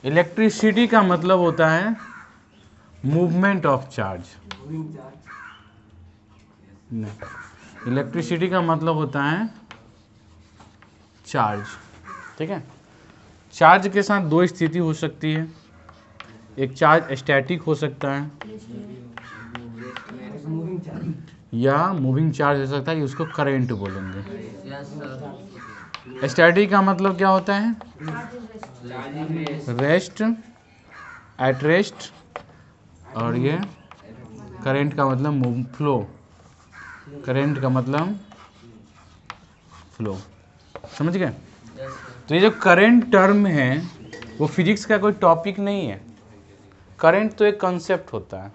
Electricity का मतलब होता है मूवमेंट ऑफ चार्ज। नहीं, इलेक्ट्रिसिटी का मतलब होता है चार्ज। ठीक है, चार्ज के साथ दो स्थिति हो सकती है, एक चार्ज स्टैटिक हो सकता है या मूविंग चार्ज हो सकता है, उसको करंट बोलेंगे। स्टैटिक का मतलब क्या होता है? Rest, at rest. और ये करंट का मतलब फ्लो, करंट का मतलब फ्लो। समझ गए? तो ये जो करंट टर्म है वो फिजिक्स का कोई टॉपिक नहीं है। करंट तो एक कंसेप्ट होता है।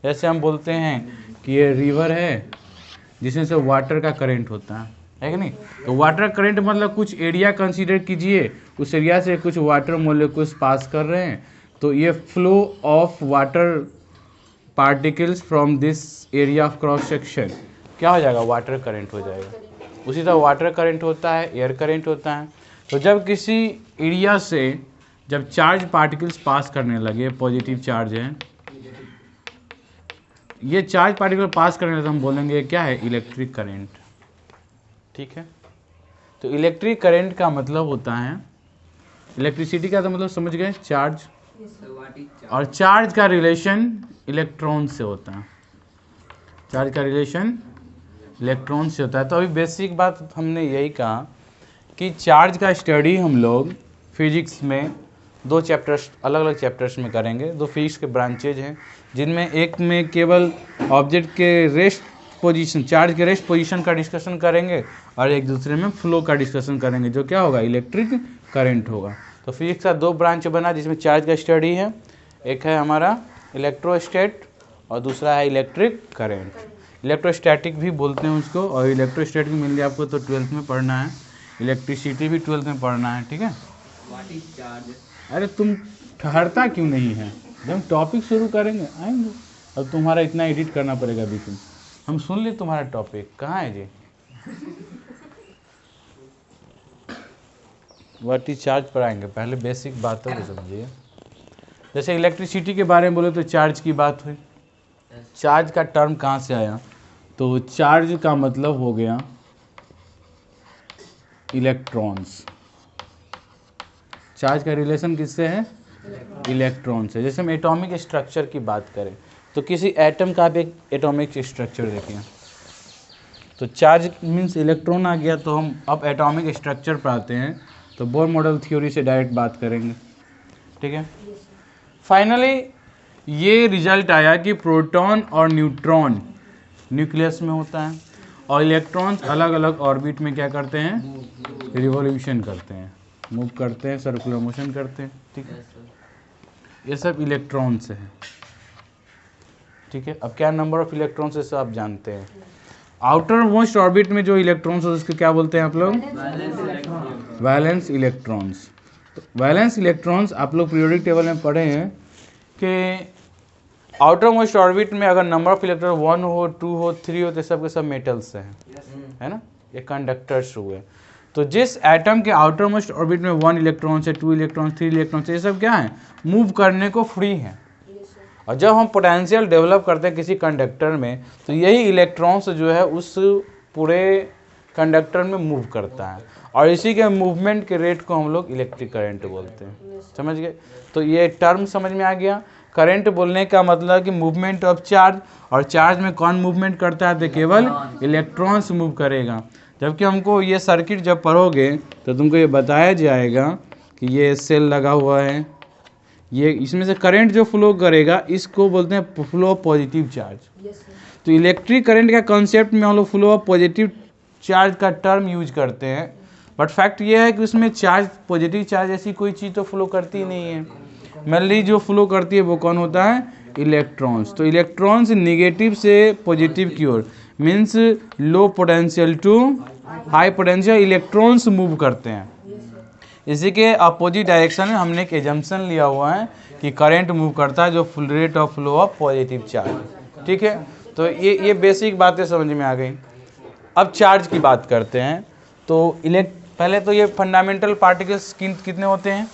जैसे हम बोलते हैं कि ये रिवर है जिसमें से वाटर का करंट होता है कि नहीं? तो वाटर करंट मतलब कुछ एरिया कंसीडर कीजिए, उस एरिया से कुछ वाटर मोलिक्यूल्स पास कर रहे हैं, तो ये flow of water particles from this area of cross section क्या हो जाएगा? वाटर करंट हो जाएगा। उसी तरह वाटर करंट होता है, एयर करंट होता है। तो जब किसी एरिया से जब चार्ज पार्टिकल्स पास करने लगे, पॉजिटिव चार्ज है, ये चार्ज पार्टिकल पास करने लगे तो हम बोलेंगे क्या है? Electric current. ठीक है, तो इलेक्ट्रिक करंट का मतलब होता है, इलेक्ट्रिसिटी का तो मतलब समझ गए, चार्ज, और चार्ज का रिलेशन इलेक्ट्रॉन से होता है। चार्ज का रिलेशन इलेक्ट्रॉन से होता है। तो अभी बेसिक बात हमने यही कहा कि चार्ज का स्टडी हम लोग फिजिक्स में दो चैप्टर्स, अलग अलग चैप्टर्स में करेंगे। दो फिजिक्स के ब्रांचेज हैं जिनमें एक में केवल ऑब्जेक्ट के रेस्ट पोजीशन, चार्ज के रेस्ट पोजीशन का डिस्कशन करेंगे, और एक दूसरे में फ्लो का डिस्कशन करेंगे, जो क्या होगा? इलेक्ट्रिक करंट होगा। तो फिजिक्स का दो ब्रांच बना जिसमें चार्ज का स्टडी है, एक है हमारा इलेक्ट्रोस्टैट और दूसरा है इलेक्ट्रिक करंट। इलेक्ट्रोस्टैटिक भी बोलते हैं उसको, और इलेक्ट्रोस्टैटिक मेनली आपको तो 12th में पढ़ना है, इलेक्ट्रिसिटी भी 12th में पढ़ना है। ठीक है, अरे तुम ठहरता क्यों नहीं है? जब हम टॉपिक शुरू करेंगे आएंगे। अब तुम्हारा इतना एडिट करना पड़ेगा बीच में। हम सुन ले तुम्हारा टॉपिक कहाँ है जी? व्हाट इज चार्ज पढ़ाएंगे, पहले बेसिक बातों को समझिए। जैसे इलेक्ट्रिसिटी के बारे में बोले तो चार्ज की बात हुई। चार्ज का टर्म कहाँ से आया? तो चार्ज का मतलब हो गया इलेक्ट्रॉन्स। चार्ज का रिलेशन किससे है? इलेक्ट्रॉन से। जैसे हम एटॉमिक स्ट्रक्चर की बात करें तो किसी एटम का आप एक एटॉमिक स्ट्रक्चर देखिए, तो चार्ज मीन्स इलेक्ट्रॉन आ गया। तो हम अब एटॉमिक स्ट्रक्चर पर आते हैं, तो बोर मॉडल थ्योरी से डायरेक्ट बात करेंगे। ठीक है, फाइनली ये रिजल्ट आया कि प्रोटॉन और न्यूट्रॉन न्यूक्लियस में होता है, और इलेक्ट्रॉन्स अलग अलग ऑर्बिट में क्या करते हैं? रिवॉल्यूशन करते हैं, मूव करते हैं, सर्कुलर मोशन करते हैं। ठीक है, ये सब इलेक्ट्रॉन से है। ठीक है, अब क्या नंबर ऑफ इलेक्ट्रॉन्स है सब आप जानते हैं। आउटर मोस्ट ऑर्बिट में जो इलेक्ट्रॉन्स होते हैं उसको क्या बोलते हैं आप लोग? Valence electrons. तो वैलेंस इलेक्ट्रॉन्स आप लोग पीरियोडिक टेबल में पढ़े हैं कि आउटर मोस्ट ऑर्बिट में अगर नंबर ऑफ इलेक्ट्रॉन 1 हो, 2 हो, 3 हो, तो सब के सब मेटल्स हैं, है ना? ये कंडक्टर्स हुए। तो जिस एटम के आउटर मोस्ट ऑर्बिट में 1 इलेक्ट्रॉन से, 2 इलेक्ट्रॉन, 3 इलेक्ट्रॉन से, ये सब क्या है? मूव करने को फ्री है। और जब हम पोटेंशियल डेवलप करते हैं किसी कंडक्टर में, तो यही इलेक्ट्रॉन्स जो है उस पूरे कंडक्टर में मूव करता है, और इसी के मूवमेंट के रेट को हम लोग इलेक्ट्रिक करंट बोलते हैं। समझ गए? तो ये टर्म समझ में आ गया। करंट बोलने का मतलब कि मूवमेंट ऑफ चार्ज, और चार्ज में कौन मूवमेंट करता है? तो केवल इलेक्ट्रॉन्स मूव करेगा। जबकि हमको ये सर्किट जब पढ़ोगे तो तुमको ये बताया जाएगा कि ये सेल लगा हुआ है, ये इसमें से करंट जो फ्लो करेगा इसको बोलते हैं फ्लो ऑफ पॉजिटिव चार्ज। तो इलेक्ट्रिक करंट का कॉन्सेप्ट में हम लोग फ्लो ऑफ पॉजिटिव चार्ज का टर्म यूज करते हैं, बट फैक्ट ये है कि उसमें चार्ज, पॉजिटिव चार्ज ऐसी कोई चीज़ तो फ्लो करती नहीं है। मेनली जो फ्लो करती है वो कौन होता है? इलेक्ट्रॉन्स। तो इलेक्ट्रॉन्स निगेटिव से पॉजिटिव की ओर, means low potential to high potential, electrons move करते हैं। इसी के अपोजिट डायरेक्शन में हमने एक एजम्पशन लिया हुआ है कि करंट मूव करता है जो full rate of flow of positive charge. ठीक है, तो ये बेसिक बातें समझ में आ गई। अब चार्ज की बात करते हैं। तो पहले तो ये फंडामेंटल पार्टिकल्स कितने होते हैं?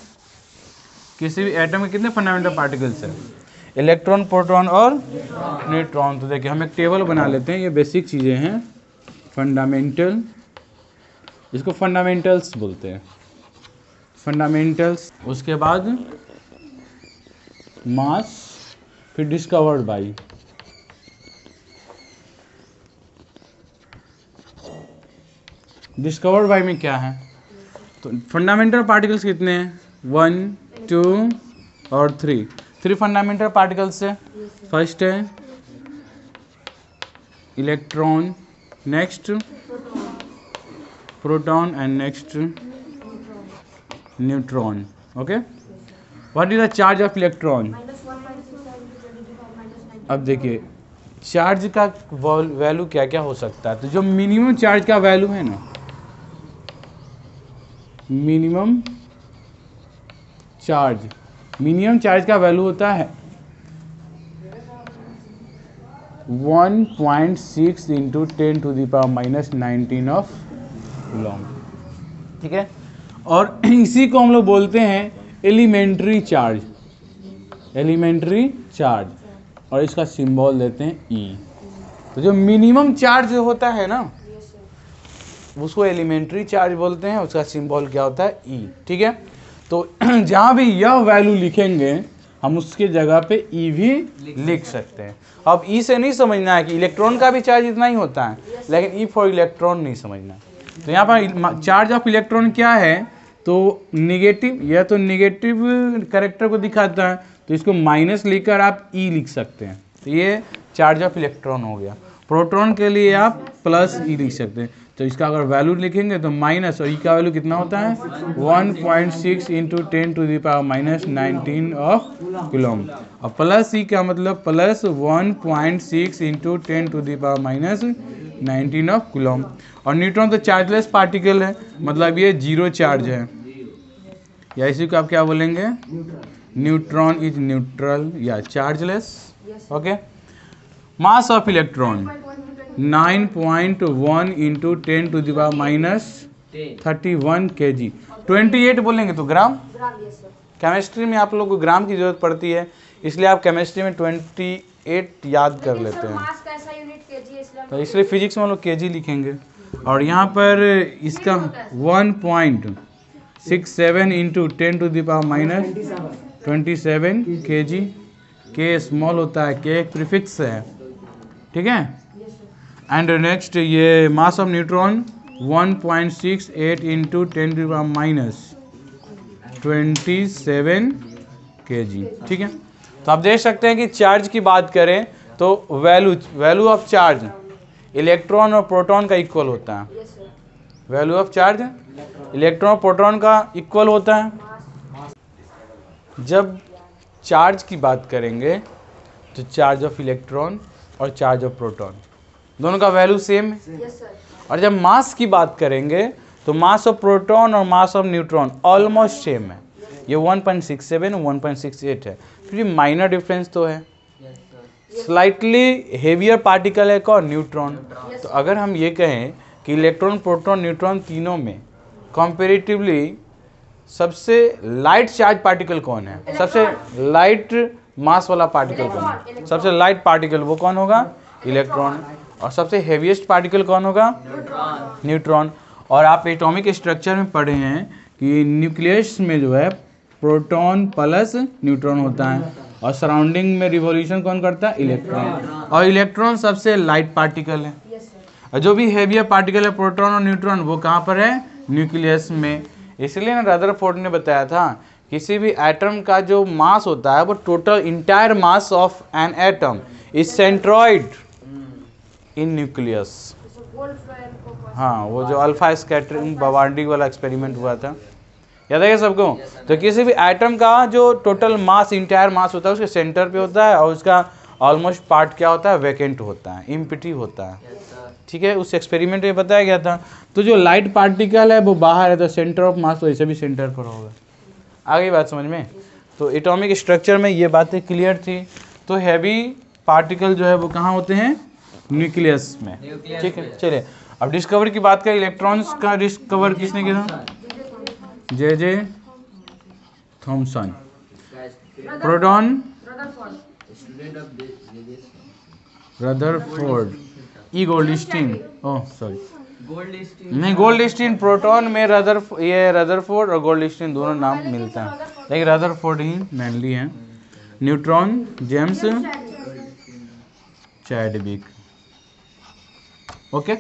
किसी भी एटम के कितने फंडामेंटल पार्टिकल्स हैं? इलेक्ट्रॉन, प्रोटॉन और न्यूट्रॉन। तो देखिए हम एक टेबल बना लेते हैं, ये बेसिक चीज़ें हैं फंडामेंटल, इसको फंडामेंटल्स बोलते हैं, फंडामेंटल्स। उसके बाद मास, फिर डिस्कवर्ड बाई, डिस्कवर्ड बाई में क्या है? तो फंडामेंटल पार्टिकल्स कितने हैं? 1, 2 और 3 फंडामेंटल पार्टिकल्स है। फर्स्ट है electron, next proton and next neutron. Okay, what is the charge of electron? अब देखिए चार्ज का वैल्यू क्या क्या हो सकता है। तो जो मिनिमम चार्ज का वैल्यू है ना, मिनिमम चार्ज का वैल्यू होता है 1.6 इंटू 10⁻⁻19 ऑफ कूलम। ठीक है, और इसी को हम लोग बोलते हैं एलिमेंट्री चार्ज, एलिमेंट्री चार्ज, और इसका सिंबल देते हैं ई। तो जो मिनिमम चार्ज होता है ना उसको एलिमेंट्री चार्ज बोलते हैं, उसका सिंबल क्या होता है? ई। ठीक है, तो जहाँ भी यह वैल्यू लिखेंगे हम उसके जगह पे ई भी लिख सकते हैं। अब ई से नहीं समझना है कि इलेक्ट्रॉन का भी चार्ज इतना ही होता है, लेकिन ई फॉर इलेक्ट्रॉन नहीं समझना। तो यहाँ पर चार्ज ऑफ इलेक्ट्रॉन क्या है? तो निगेटिव, यह तो निगेटिव कैरेक्टर को दिखाता है, तो इसको माइनस लेकर आप ई लिख सकते हैं। तो ये चार्ज ऑफ इलेक्ट्रॉन हो गया। प्रोटॉन के लिए आप प्लस ई लिख सकते हैं। तो इसका अगर वैल्यू लिखेंगे तो माइनस, और ई का वैल्यू कितना होता है? 1.6 इंटू 10⁻⁻19 ऑफ कूलम। और प्लस ई का मतलब प्लस 1.6 इंटू 10⁻⁻19 ऑफ कूलम। और न्यूट्रॉन तो चार्जलेस पार्टिकल है, मतलब ये जीरो चार्ज है, या इसी को आप क्या बोलेंगे? न्यूट्रॉन इज न्यूट्रल या chargeless. Okay, mass of electron 9.1 into 10⁻31 kg। 28 बोलेंगे तो ग्राम। केमिस्ट्री में आप लोग को ग्राम की जरूरत पड़ती है, इसलिए आप केमिस्ट्री में 28 याद कर लेते हैं, तो इसलिए फिजिक्स में हम लोग केजी लिखेंगे। और यहाँ पर इसका 1.67 इंटू 10⁻27 kg। के स्मॉल होता है, के एक प्रीफिक्स है। ठीक है, एंड नेक्स्ट ये mass of neutron 1.68 into 10⁻27 kg। ठीक है, तो आप देख सकते हैं कि चार्ज की बात करें तो वैल्यू ऑफ चार्ज इलेक्ट्रॉन और प्रोटॉन का इक्वल होता है। वैल्यू ऑफ चार्ज इलेक्ट्रॉन और प्रोटॉन का इक्वल होता है। जब चार्ज की बात करेंगे तो चार्ज ऑफ इलेक्ट्रॉन और चार्ज ऑफ प्रोटॉन दोनों का वैल्यू सेम है। और जब मास की बात करेंगे तो मास ऑफ प्रोटॉन और mass of neutron almost same है। ये 1.67 और 1.68 है, फिर माइनर डिफरेंस तो है। स्लाइटली हेवियर पार्टिकल है कौन? न्यूट्रॉन। तो अगर हम ये कहें कि इलेक्ट्रॉन, प्रोटॉन, न्यूट्रॉन तीनों में कंपैरेटिवली सबसे लाइट चार्ज पार्टिकल कौन है? सबसे लाइट मास वाला पार्टिकल कौन है? सबसे लाइट पार्टिकल वो कौन होगा? इलेक्ट्रॉन। और सबसे हेवीएस्ट पार्टिकल कौन होगा? न्यूट्रॉन। और आप एटॉमिक स्ट्रक्चर में पढ़े हैं कि न्यूक्लियस में जो है प्रोटॉन प्लस न्यूट्रॉन होता है, और सराउंडिंग में रिवॉल्यूशन कौन करता है? इलेक्ट्रॉन। और इलेक्ट्रॉन सबसे लाइट पार्टिकल है। और जो भी हेवियर पार्टिकल है प्रोटॉन और न्यूट्रॉन वो कहाँ पर है? न्यूक्लियस में। इसलिए ना रदरफोर्ड ने बताया था किसी भी एटम का जो मास होता है वो total entire mass of an atom is centroid in nucleus. हाँ, वो जो अल्फा स्कैटरिंग बवार्डी वाला एक्सपेरिमेंट हुआ था, याद है सबको? तो किसी भी एटम का जो टोटल मास, इंटायर मास होता है उसके सेंटर पे होता है, और उसका ऑलमोस्ट पार्ट क्या होता है? वैकेंट होता है, इम्पिटी होता है। ठीक है, उस एक्सपेरिमेंट में बताया गया था। तो जो लाइट पार्टिकल है वो बाहर है, तो सेंटर ऑफ मास वैसे भी सेंटर पर होगा। आगे बात समझ में? तो एटॉमिक स्ट्रक्चर में ये बातें क्लियर थी। तो हैवी पार्टिकल जो है वो कहाँ होते हैं? न्यूक्लियस में। ठीक है, चलिए अब डिस्कवर की बात करें। इलेक्ट्रॉन्स का डिस्कवर किसने किया? J Thomson. Proton student of Rutherford, E Goldstein, oh sorry Goldstein नहीं, गोल्डस्टीन प्रोटॉन में ये रदरफोर्ड और गोल्डस्टीन दोनों नाम मिलता है, लेकिन रदरफोर्ड ही मेनली है। Neutron James Chadwick. ओके।